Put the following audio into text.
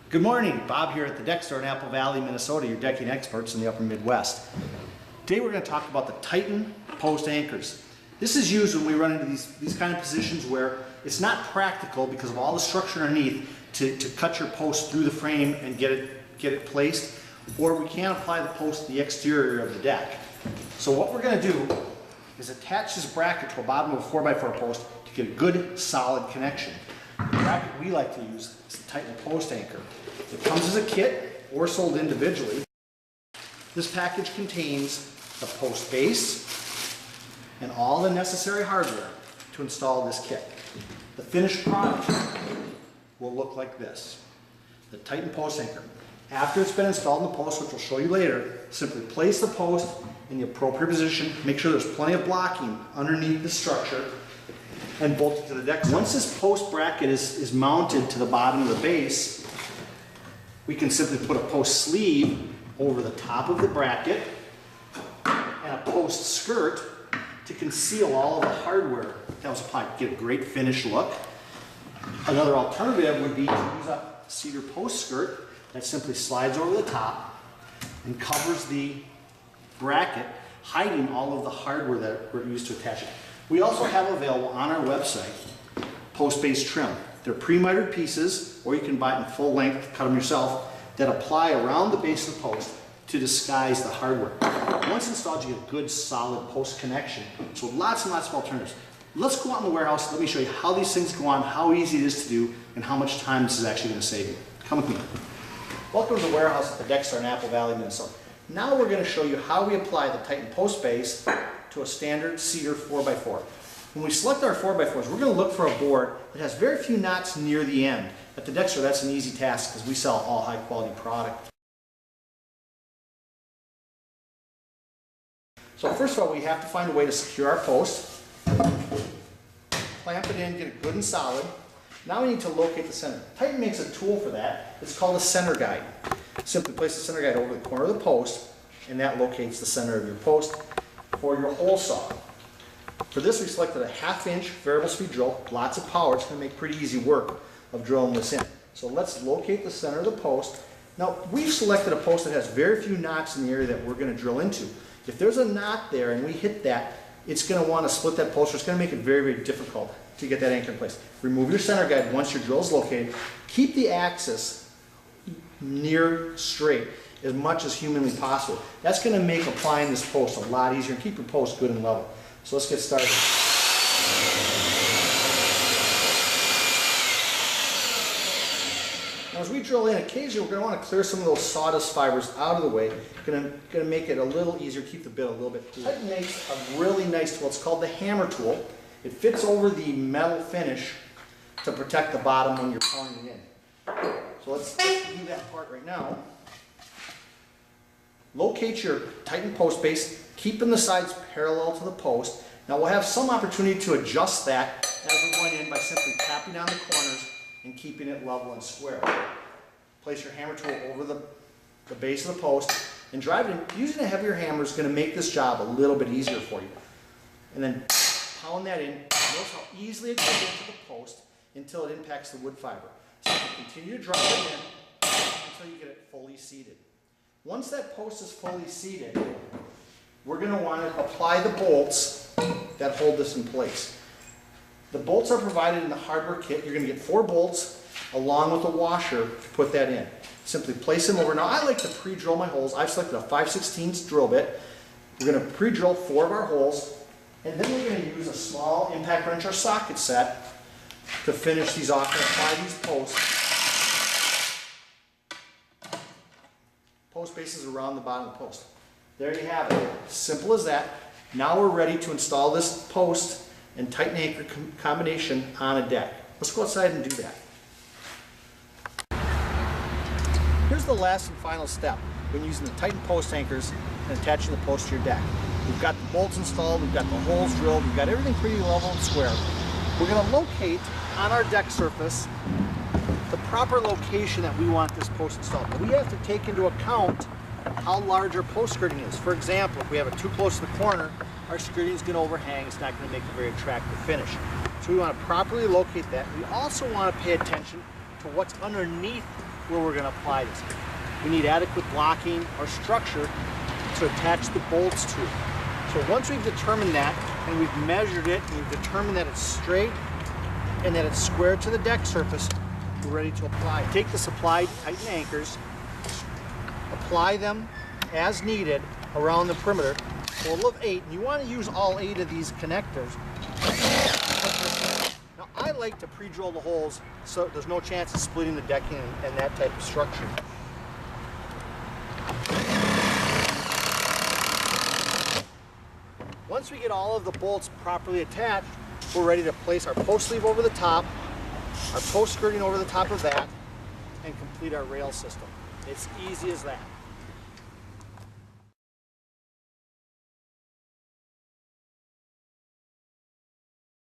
Good morning, Bob here at the deck store in Apple Valley, Minnesota, your decking experts in the upper Midwest. Today we're going to talk about the Titan post anchors. This is used when we run into these kind of positions where it's not practical because of all the structure underneath to cut your post through the frame and get it placed, or we can't apply the post to the exterior of the deck. So what we're going to do is attach this bracket to a bottom of a 4x4 post to get a good solid connection. The bracket we like to use is the Titan post anchor. It comes as a kit or sold individually. This package contains the post base and all the necessary hardware to install this kit. The finished product will look like this. The Titan post anchor. After it's been installed in the post, which we'll show you later, simply place the post in the appropriate position, make sure there's plenty of blocking underneath the structure, and bolt it to the deck. Once this post bracket is mounted to the bottom of the base, we can simply put a post sleeve over the top of the bracket and a post skirt to conceal all of the hardware that was applied. Get a great finished look. Another alternative would be to use a cedar post skirt that simply slides over the top and covers the bracket, hiding all of the hardware that we're used to attach it. We also have available on our website post-base trim. They're pre-mitered pieces, or you can buy it in full length, cut them yourself, that apply around the base of the post to disguise the hardware. Once installed, you get a good solid post connection. So lots and lots of alternatives. Let's go out in the warehouse. Let me show you how these things go on, how easy it is to do, and how much time this is actually going to save you. Come with me. Welcome to the warehouse at the deck store in Apple Valley, Minnesota. Now we're going to show you how we apply the Titan post base to a standard cedar 4x4. When we select our 4x4s, we're going to look for a board that has very few knots near the end. At the deck store, that's an easy task because we sell all high quality product. So first of all, we have to find a way to secure our post. Clamp it in, get it good and solid. Now we need to locate the center. Titan makes a tool for that. It's called a center guide. Simply place the center guide over the corner of the post, and that locates the center of your post for your hole saw. For this, we selected a 1/2 inch variable speed drill, lots of power. It's going to make pretty easy work of drilling this in. So let's locate the center of the post. Now, we've selected a post that has very few knots in the area that we're going to drill into. If there's a knot there and we hit that, it's going to want to split that post, or it's going to make it very, very difficult to get that anchor in place. Remove your center guide once your drill is located. Keep the axis near straight as much as humanly possible. That's going to make applying this post a lot easier and keep your post good and level. So let's get started. Now as we drill in, occasionally we're going to want to clear some of those sawdust fibers out of the way. Going to make it a little easier, keep the bit a little bit cleaner. Titan makes a really nice tool. It's called the hammer tool. It fits over the metal finish to protect the bottom when you're pounding it in. So let's do that part right now. Locate your Titan post base, keeping the sides parallel to the post. Now we'll have some opportunity to adjust that as we're going in by simply tapping down the corners and keeping it level and square. Place your hammer tool over the base of the post and drive it in. Using a heavier hammer is going to make this job a little bit easier for you. And then pound that in. Notice how easily it goes into the post until it impacts the wood fiber. So you continue to drive it in until you get it fully seated. Once that post is fully seated, we're going to want to apply the bolts that hold this in place. The bolts are provided in the hardware kit. You're going to get 4 bolts along with a washer to put that in. Simply place them over. Now I like to pre-drill my holes. I've selected a 5/16 drill bit. We're going to pre-drill 4 of our holes, and then we're going to use a small impact wrench or socket set to finish these off and apply these post bases around the bottom of the post. There you have it. Simple as that. Now we're ready to install this post and Titan anchor combination on a deck. Let's go outside and do that. Here's the last and final step when using the Titan post anchors and attaching the post to your deck. We've got the bolts installed, we've got the holes drilled, we've got everything pretty level and square. We're going to locate on our deck surface the proper location that we want this post installed. We have to take into account how large our post skirting is. For example, if we have it too close to the corner, our skirting is going to overhang. It's not going to make a very attractive finish. So we want to properly locate that. We also want to pay attention to what's underneath where we're going to apply this. We need adequate blocking or structure to attach the bolts to. So once we've determined that, and we've measured it, and we've determined that it's straight and that it's square to the deck surface, we're ready to apply. Take the supplied Titan anchors, apply them as needed around the perimeter, total of 8, and you want to use all 8 of these connectors. Now I like to pre-drill the holes so there's no chance of splitting the decking and that type of structure. Once we get all of the bolts properly attached, we're ready to place our post sleeve over the top, our post skirting over the top of that, and complete our rail system. It's easy as that.